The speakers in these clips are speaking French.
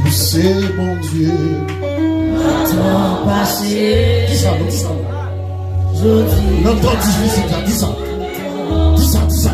C'est mon Dieu. Temps passé. Dis ça, dis ça. Je l'entends difficile, dis ça. Dis ça, dis ça.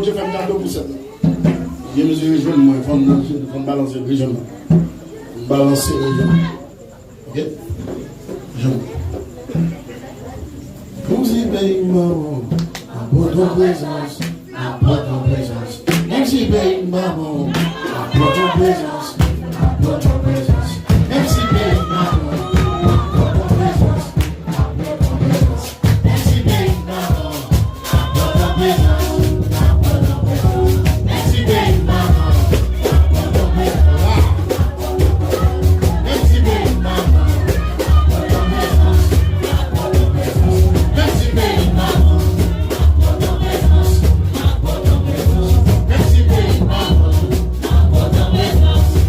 Dieu fait un cadeau pour ça. Dieu me dit, je vais balancer le jeune. Balancer le jeune. Ok? Jeune. Vous y veillez, maman, apporte ton présence, apporte ton présence. Même si veille, maman, apporte ton présence, apporte ton présence. Même si veille, maman, apporte ton présence, apporte ton présence. Même si veille, maman, apporte ton présence, apporte ton présence. Même si veille, maman, apporte ton présence. Même si veille, maman, apporte ton présence, apporte ton présence. Même si veille, maman, apporte ton présence, apporte ton présence. Même si veille, maman, apporte ton présence.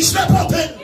Fiche les porter.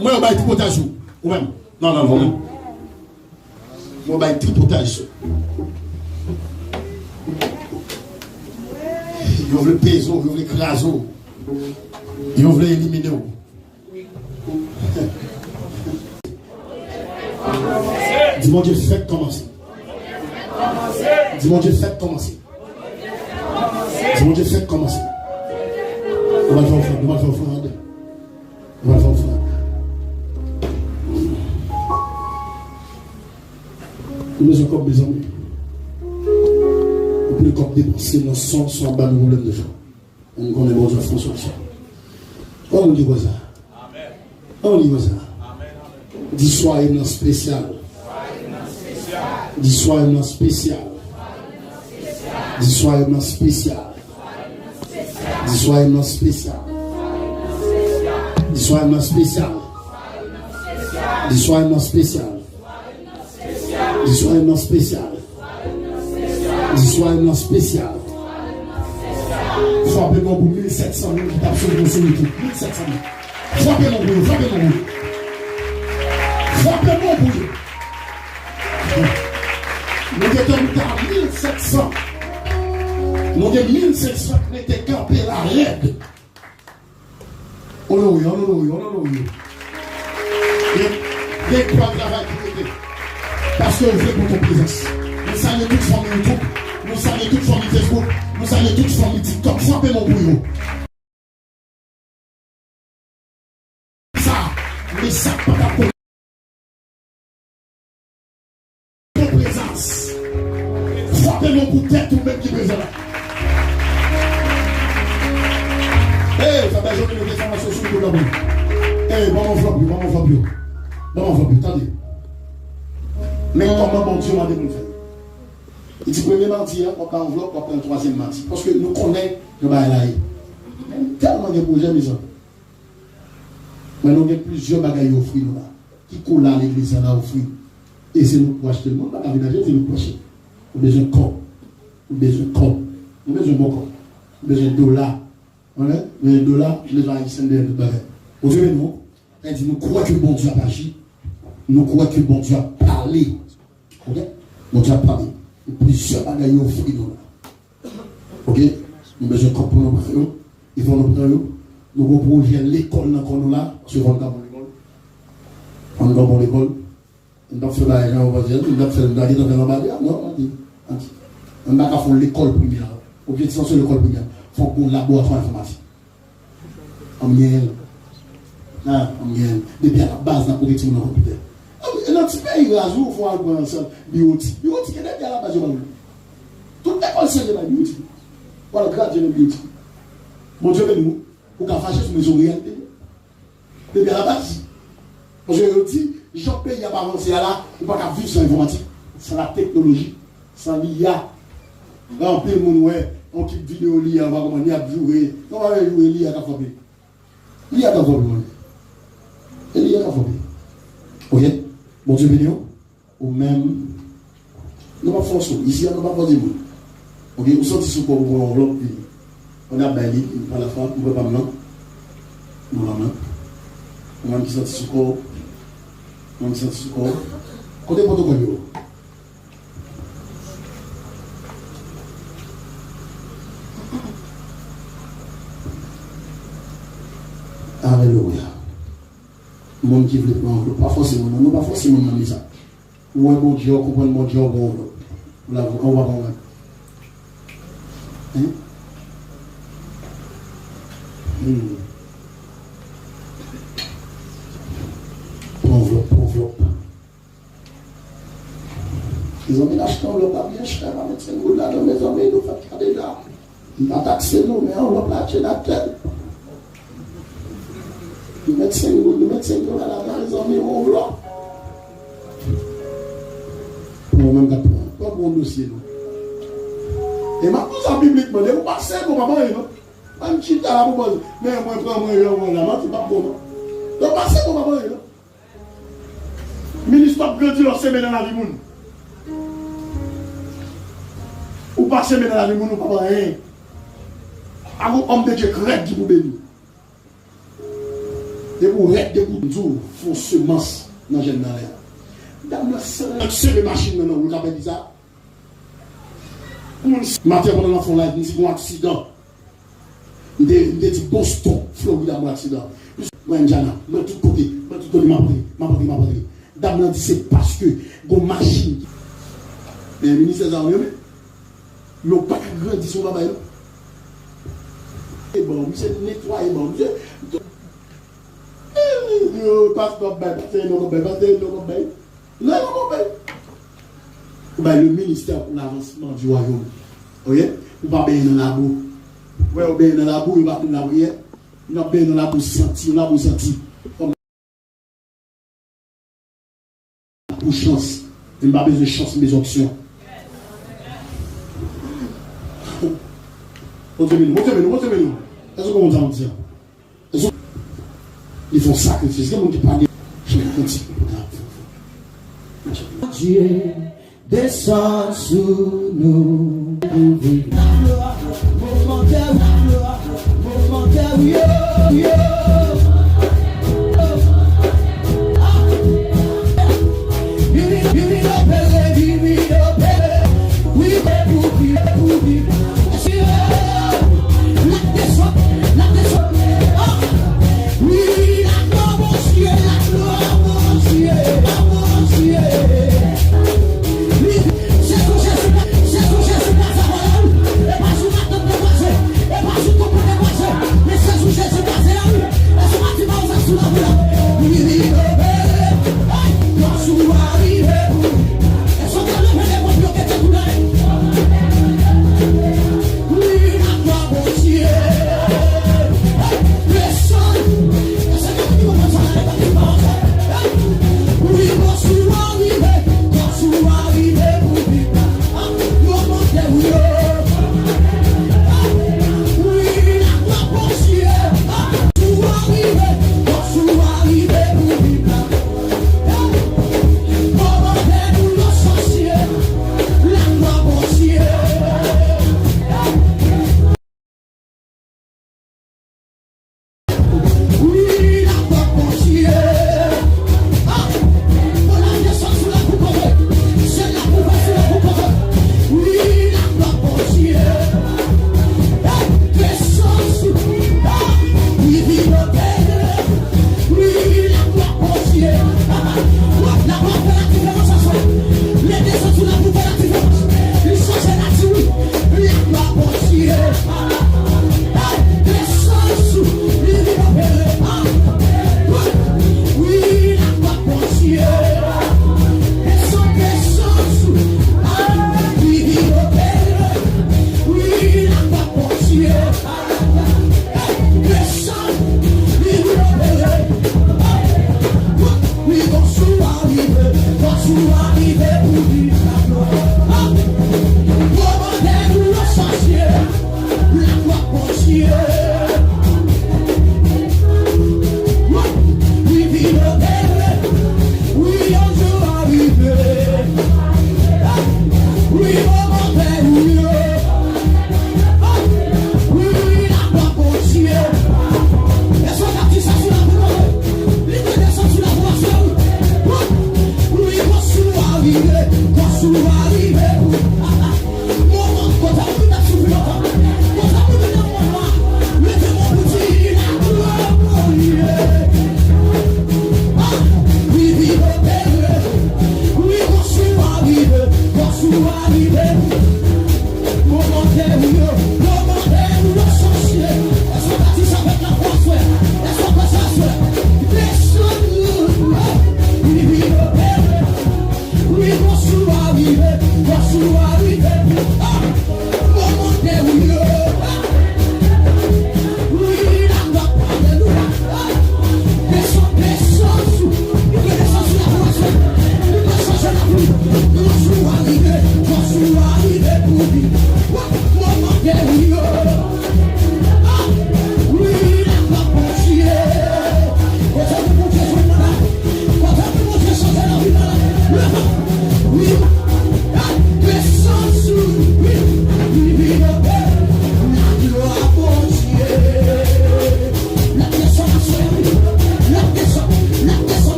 Moi, on va être tripotage. Ou même. Non. On va être tripotage. Ils veulent peser, ils veulent écraser. Ils veulent éliminer. Dis-moi Dieu, faites commencer. Dis-moi Dieu, faites commencer. Dis-moi Dieu, faites commencer. On va le faire offrande. On va le faire offrande. On va le faire offrande. Nous avons comme mes amis. On peut comme dépenser dans son bas de problème de gens. On connaît bon Dieu François. On dit quoi ça? On dit quoi ça? Dis soir une spécial. Dis soir une spécial. Dis soir une spécial. Dis soir une spécial. Dis soir une spécial. Dis soir une spécial. Dis soir une spécial. Dis soir une spécial. Frappez-moi pour 1700 000 qui tapent sur le dossier. 1700 000. Frappez-moi pour eux. Frappez-moi pour eux. Nous sommes à 1700. Nous sommes 1700 qui étaient campés la raide. On l'a eu. Il y a quoi de travail qui était. Parce que vous faites pour ton présence. Nous saluons toute famille YouTube. Nous saluons toute famille Facebook. Nous saluons toute famille TikTok. Frappez-moi pour eux. Ça, mais ça pas ta présence. Frappez-moi pour tête ou même qui besoin. Ça va jouer les informations sur le blabou. Bon enveloppe, attendez. Mais comment bon Dieu m'a dit de faire? Il dit premier mardi, on prend enveloppe, on prend le troisième mardi. Parce que nous connaissons le bail tellement de projets, mes amis. Mais nous avons plusieurs bagages offrir là. Qui coulent à l'église à offrir. Et c'est nous pour acheter le monde, la ménager, c'est nous pour acheter. On a besoin de corps. On a besoin de corps. On a besoin de bon corps. On a besoin de dollars. Les dollars, les gens qui sont des bagages. Aujourd'hui, nous, elle dit, nous croyons que bon Dieu a agi. Nous croyons que bon Dieu a parlé. Ok? Bon Dieu a parlé. Plusieurs bagages offrir nous là. Ok? Nous avons besoin de corps pour nous prendre. Ils vont nous prendre. Nous avons projet l'école dans nous là. Parce que nous avons l'école. On a l'école. On a fait l'argent, on va dire. On a fait l'argent dans la barrière. Non, on a fait l'école première. Objectif sur l'école première. Il faut qu'on laboratoire informatique. En miel. En miel. Depuis à la base, on a correcté mon computer. Dans ce pays, il y a un jour, il faut avoir un seul biotique. Biotique, il y a la base de l'eau. Toute l'école, c'est la biotique. Voilà, grâce à la biotique. Mon Dieu, nous, pour qu'on fasse sur mes réalités. Depuis à la base. Parce que je dis, chaque pays a pas avancé là, il ne peut pas vivre sans l'informatique, sans la technologie, sans l'IA. Là, on peut ouais, on quitte vidéo l'IA, on va comment l'IA jouer. On va jouer l'IA à Fabé. L'IA à Fabé. L'IA à Fabé. Ok? Bon Dieu béni, ou même, nous ne pas forcer. Ici, nous ne pas forcer. Ok? Vous sortez sur quoi pour enveloppe, on a bailli, par la femme, on ne peut pas maintenant. Nous l'avons. On a qui sorti sur quoi? On s'en fout quoi? Côté protocole. Alléluia. Mon qui veut pas forcément, non, pas forcément dans ça. Ou un bon Dieu, comprendre mon Dieu, bon. On va voir. Hein? Enveloppe. Ils ont mis l'acheter enveloppe à bien cher, à mettre 5 gouttes là dans mes amis, nous faisons garder là. Ils n'ont pas taxé nous, mais enveloppe là, c'est la tête. Nous mettons 5 gouttes là dans mes amis, enveloppe. Pour même pas bon dossier, nous. Et maintenant, ça bibliquement, vous passez pour maman, non? Un petit à la boue, mais moi, prends moi, là, c'est pas bon. Vous passez pour maman, non? Ministre de Dieu, c'est dans la vie. Vous passez dans la vie, vous pas rien. À vous, homme de Dieu, crête qui vous bénit. Et vous rêvez de vous dire, font semence dans le général. Dans le seul machine, vous avez dit ça. Matin, pendant l'enfant, là, il y a un accident. Il y a dit Boston, Floride, un accident. Moi, Indiana, de tout côté, de tout côté, m'a pris. Dame dit c'est parce que vos machines. Mais le ministre des Armées, ils n'ont pas grandi son travail. Et bon, monsieur nettoyer, bon, monsieur. Le ministère pour l'avancement du royaume. Vous voyez? Vous ne pouvez pas dans la boue. Vous pouvez dans la boue, vous ne pouvez pas dans la boue. Vous ne pouvez pas dans la boue sentir, la boue sentir. Pour chance. Il n'y a pas besoin de chance, mes options. Montrez-nous. Est-ce que vous entendez dire? Ils font sacrifice. Comment tu parles? Je vais continuer. Dieu descend sous nous.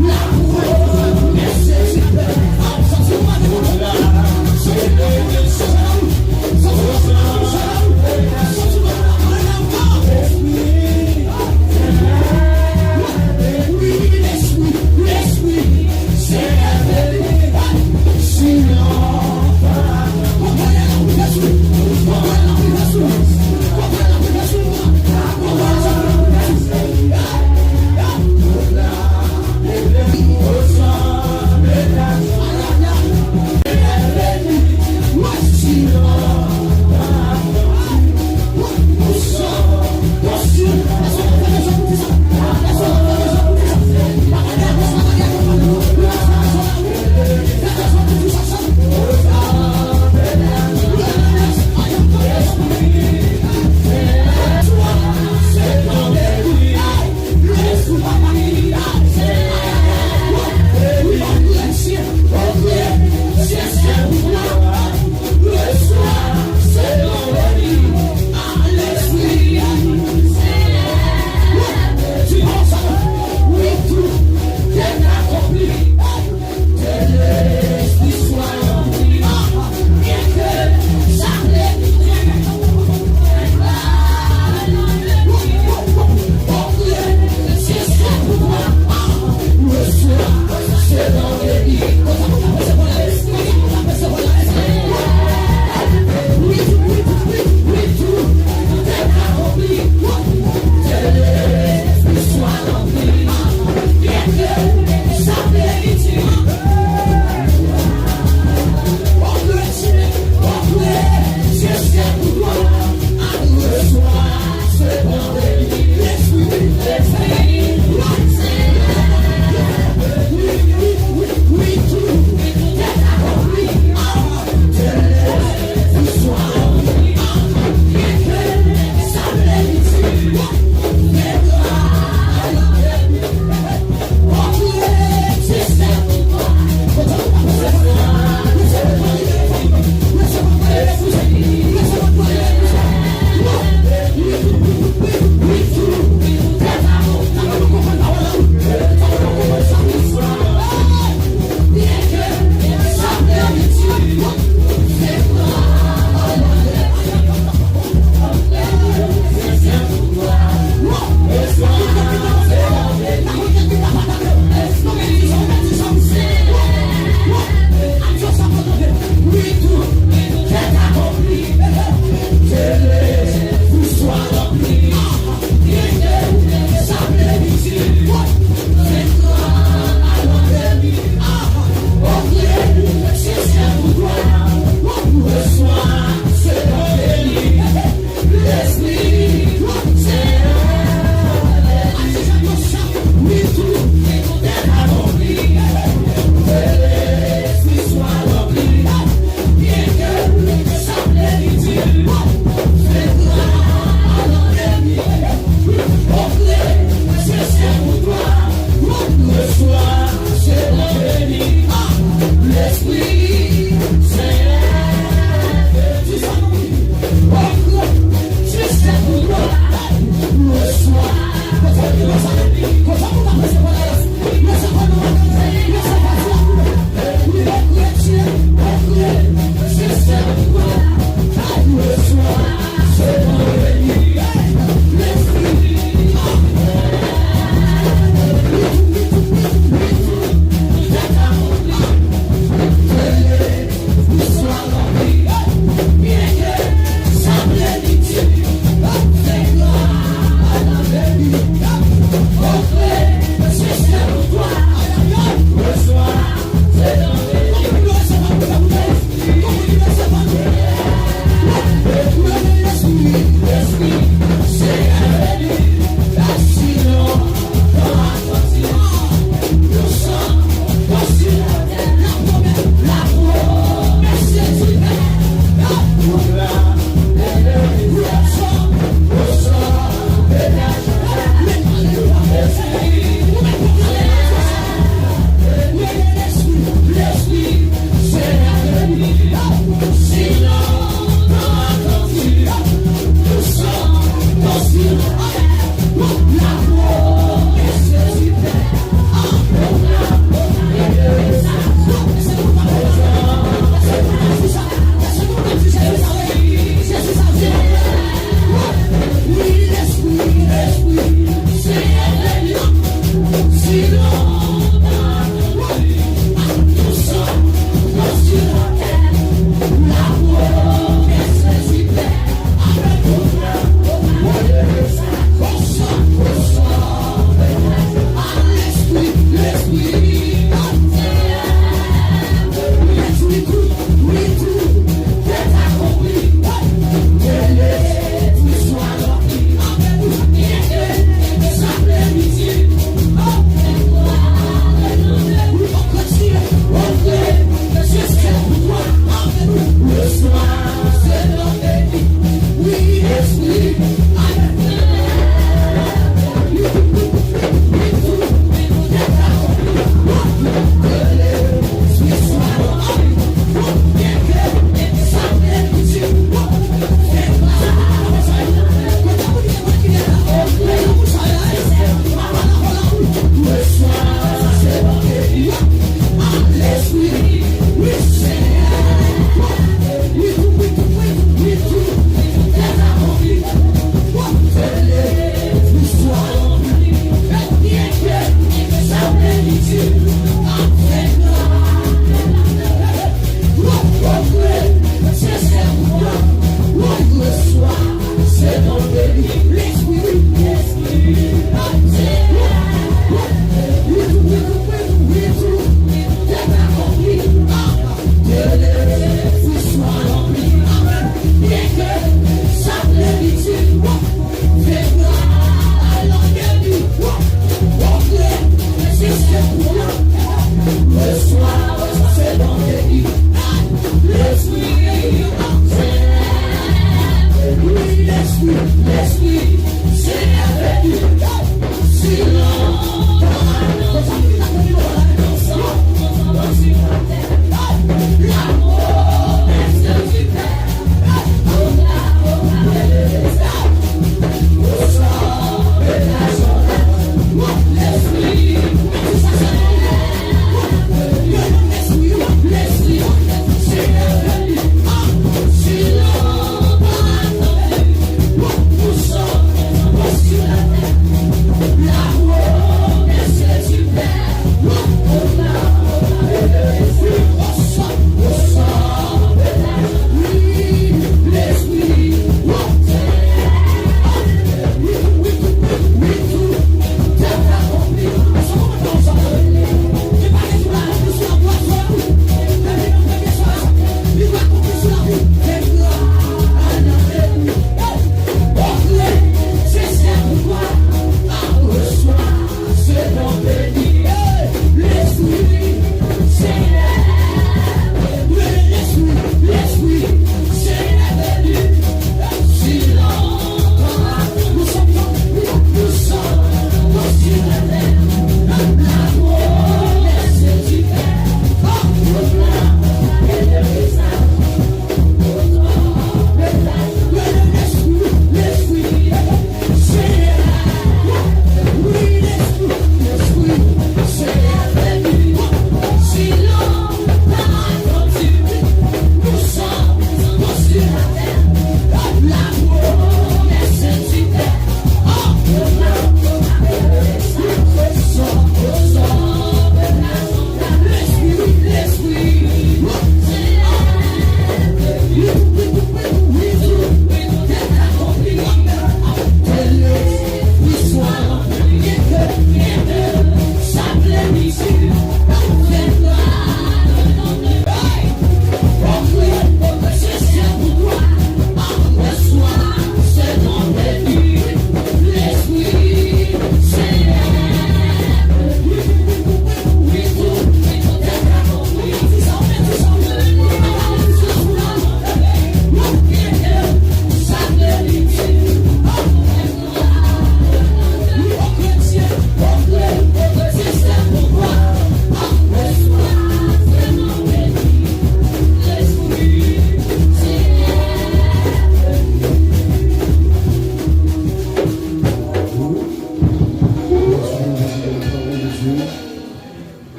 Now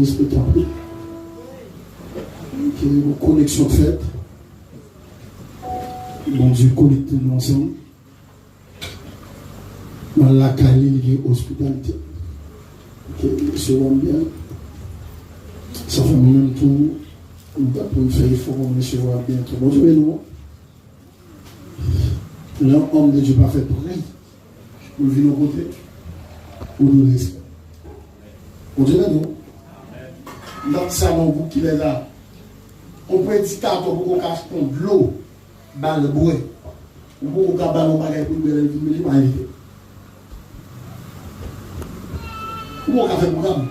le spectacle. Qui est une connexion faite. Bon Dieu connecte nous ensemble. Dans la qualité de l'hospitalité. Monsieur bien. Ça fait même tout. Nous allons faire l'effort pour monsieur voir bientôt. Bonjour, nous. L'homme de Dieu pas fait prix. Pour venir au côté. Pour nous laisser. Bonjour, nous. Dans ça, mon goût qui est là. On peut dire qu'à ton pour qu'on cache de l'eau dans le bois. Ou pour qu'on cache dans le bagage pour le vie. Ou on cache le programme.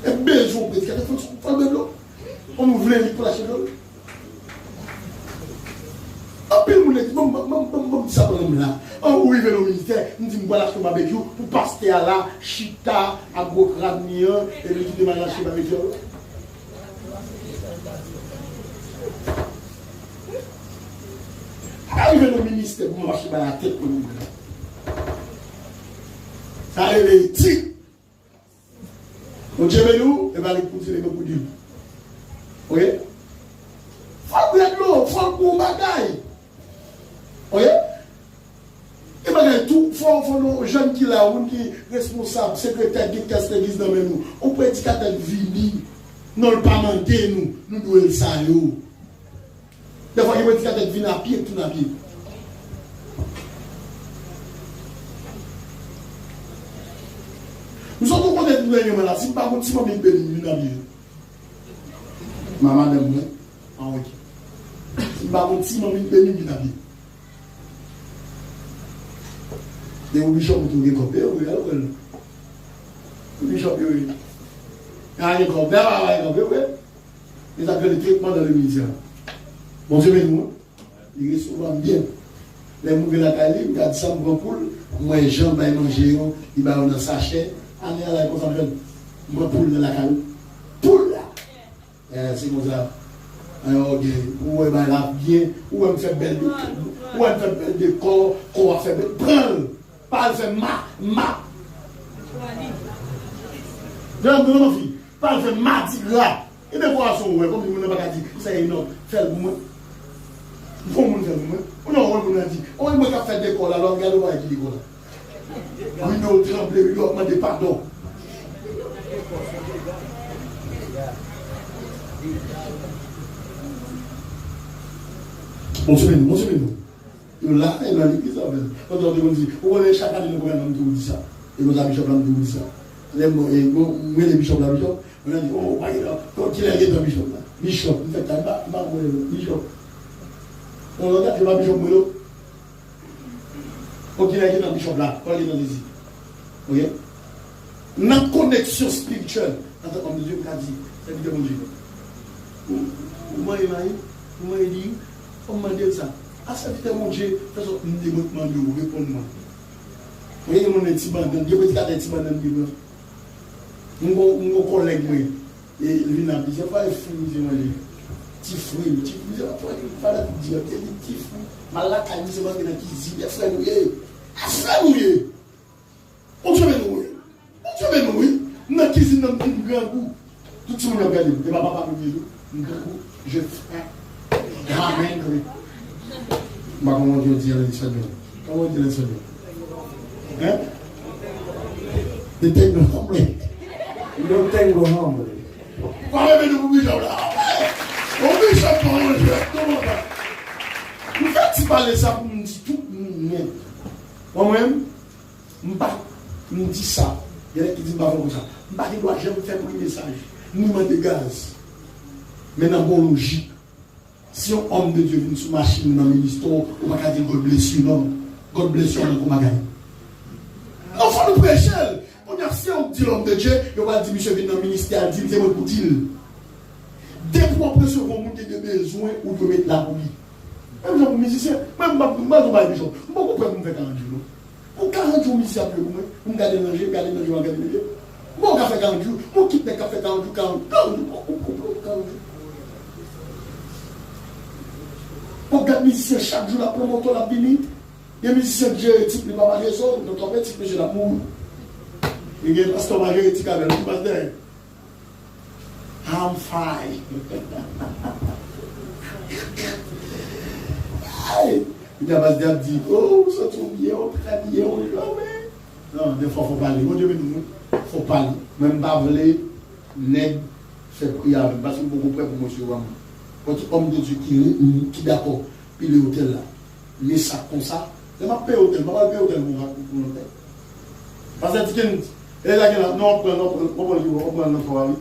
Et bien, je vous prie, il faut de l'eau. On nous voulait pour lâcher l'eau. En plus, on dit ça pour nous là. On arrive au ministère, on dit voilà ce que barbecue pour passer à la chita, à gros crânien, et le qui demande lâcher barbecue. Arrive au ministère pour marcher dans la tête pour nous. Ça arrive les tirs. On dit nous, et va les pousser les coups d'huile. Oui? Faut de l'eau, faut qu'on bagaille. Oui? Et bien, tout, faut nos jeunes qui là, qui responsable, secrétaire, directeur de service dans nous. On peut dire qu'à tel vini, non le pas manquer nous devons le saluer. Des fois, il peut dire qu'à tel vini à pied, tout à pied. Nous sommes au côté de nous, là, si pas si maman béni, nous n'avons maman de moi, en ok. Si pas si maman béni, nous n'avons des bishop qui ont découpé, oui, bishop, oui. Il y a des découpés, oui. Ils appellent le traitement dans le ministère. Bon Dieu, mais nous, il est souvent bien. Les mouvements de la Cali, il y a des gens qui poule, moi, les gens, ils mangent, ils vont dans un sachet. On est là, comme ça, moi, poule dans la Cali. Poule là. C'est comme ça. Alors, où est là bien, où elle me fait belle décor, qu'on va faire belle. Prends-le. Pas le faire ma. Non, fille. Pas le faire mardi gras. Et des fois, comme il ne m'a pas dit, ça y est, non, fais-le pour moi. Pour moi, faire pour moi. On a dit, on m'a fait des décor là, alors regardez où il dit décor là. Oui, nous trembler, oui, nous demander pardon. Bonjour, nous. Là, il a dit ça. Quand on dit, on est chaque année, nous avons dit ça. Et nous avons dit ça. Les bishops, on a dit, oh, quand il est dans bishop là. Bishop, il fait un bishop. On regarde le bishop Moulo. Quand il est dans bishop là, quand il est dans les îles. Ok? Notre connexion spirituelle, entre l'homme de Dieu qui a dit, c'est de mon Dieu. Moi, il dit, on m'a dit ça. Ah, ça fait mon Dieu, parce que nous demandons, répondez-moi. Vous voyez, mon petit bandit, Dieu peut dire des petits bandits. Mon collègue, et lui n'a dit, pas les fruits, j'ai mangé. Petit fruit, c'est pas la dire, petit fruit. Malaka, c'est pas qu'il y a qui dit, il frère mouillé. Frère mouillé. On se met nous, nous avons cuisine dans un grand goût. Tout le monde a regardé, et papa me dit, un grand goût, je fais ramène. Comment Dieu dit l'espagnol? Comment dit l'espagnol? Hein? Não tenho hambre. Vai ver no bicho lá. O bicho pode. Não faz se parler ça pour me dire tout. Moi-même, je me dis ça. Il y a qui disent pas comme ça. Je ne dois jamais faire un message. Nous mettons de gaz. Mais dans la bonne logique, si un homme de Dieu vient sur ma machine dans le ministère, on va dire God bless you, non. God bless you, on va gagner. On va nous prêcher. Si on dit l'homme de Dieu, on va dire monsieur vient dans le ministère, dit c'est votre dire. Dès qu'on presse qu'on monte des besoins, on peut mettre la pour lui. Même si on est musicien, même si on est bishop, on ne peut pas faire 40 jours. Pour 40 jours, musicien, on va garder manger, garder manger, garder manger. On va faire 40 jours, on quitte les cafés 40 jours, 40 jours. On garde musicien chaque jour, la promoteur la béni. Les musiciens de Dieu, type, les mamans, les autres, notre père, type, j'ai l'amour. Il y a un pasteur magnétique avec le pasteur. I'm fine. Il y a pasteur dit, oh, ça tombe bien, on très bien, on est là, mais. Non, des fois, il faut parler. Mon Dieu, il faut parler. Même pas voler, nègre, fait prière avec. Parce que beaucoup près pour monsieur Wam. Quand homme de Dieu qui d'accord, puis le hôtel là, mais ça comme ça, je m'a payé hôtel, je m'a payé hôtel pour l'hôtel. Parce que et là, non, on prend notre travail, on prend notre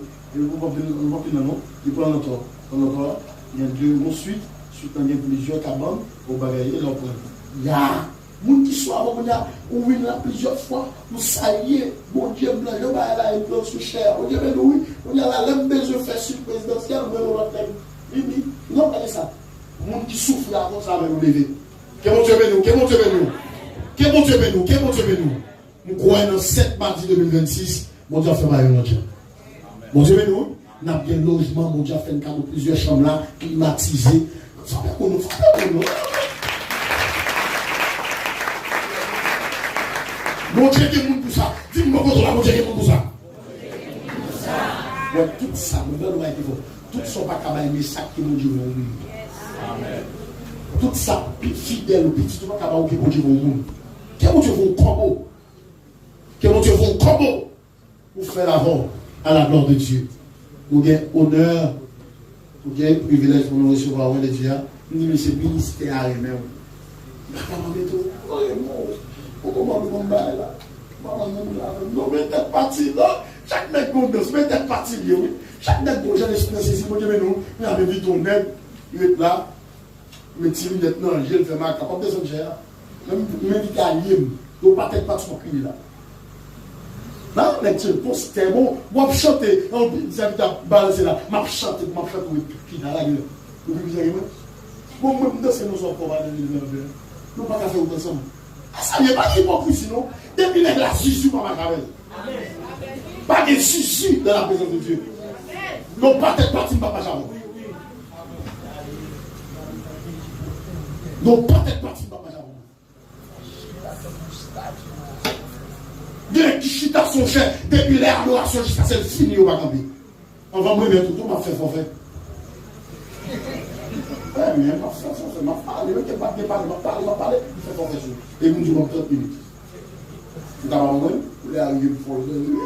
il y a deux ensuite il y a plusieurs cabanes au bagaille, là on prend. Il y a moun qui soit avant, on vient là plusieurs fois, nous saillons, bon Dieu blanc, je vais aller là, il sous cher, on dit, mais oui, on y a la même besoin de faire sur le présidentiel, mais on va faire. Oui, non, pas ça. Moun qui souffre là, comme ça, va nous lever. Que mon Dieu bénisse nous, que mon Dieu bénisse nous, que mon Dieu bénisse nous, que mon Dieu bénisse nous. Nous croyons dans 7 mardi 2026, mon Dieu a fait mal, mon Dieu. Mon Dieu bénisse nous, nous avons bien logement, mon Dieu a fait un cadeau, plusieurs chambres là, climatisées. Ça fait qu'on nous fait. Mon Dieu qui est pour ça. Dis-moi mon Dieu qui est pour ça. Ouais, tout ça, nous devons être tout ça pas capable de ça qui mon Dieu veut. Tout ça, fidèle, petit, tout pas capable de mon Dieu veut. Que mon Dieu veut un combo. Que mon Dieu veut un combo pour faire l'avant à la gloire de Dieu. Nous avons honneur, nous avons privilège pour nous recevoir de Dieu. Nous avons ce ministère même. Non, mais t'es parti là. Chaque mec condense, mais t'es parti bien, oui. Chaque mec bon, j'ai l'esprit saisi, mon Dieu, mais nous, il avait vu ton nez, il est là. Mais si vous êtes non, je le fais mal, capable de son cher. Même il a lié, donc pas tête pas son cri là. Là, lecture, pour c'était bon, moi je chante, vous avez balancé là, je chante, oui, qui dans la gueule. Vous voyez, bon, même dans ce nous sommes pour aller nous pas faire autant ensemble. Ça n'est pas hypocrisie, non? Depuis la Jésus, pas ma carrière. Pas de soucis dans la présence de Dieu. Non, pas tête partie, papa Javon. Non, pas tête partie, papa Javon. Bien qui chita son cher, depuis l'adoration jusqu'à celle finie au Bagambi. On va me mettre tout, on va faire forfait. Mais ça m'a parlé, il m'a parlé, il fait forfait. Et nous disons 30 minutes. Vous allez arriver pour le.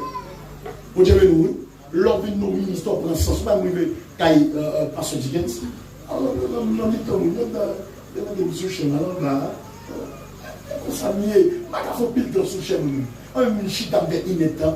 Vous avez nous, lors de nos ministres, pour l'instant, je vais arriver à Pasteur Dickens. Alors, nous avons dit que nous avons des sous chez nous, là. On s'est mis, on a fait pile de sous chez nous. On a mis une chita de inétat.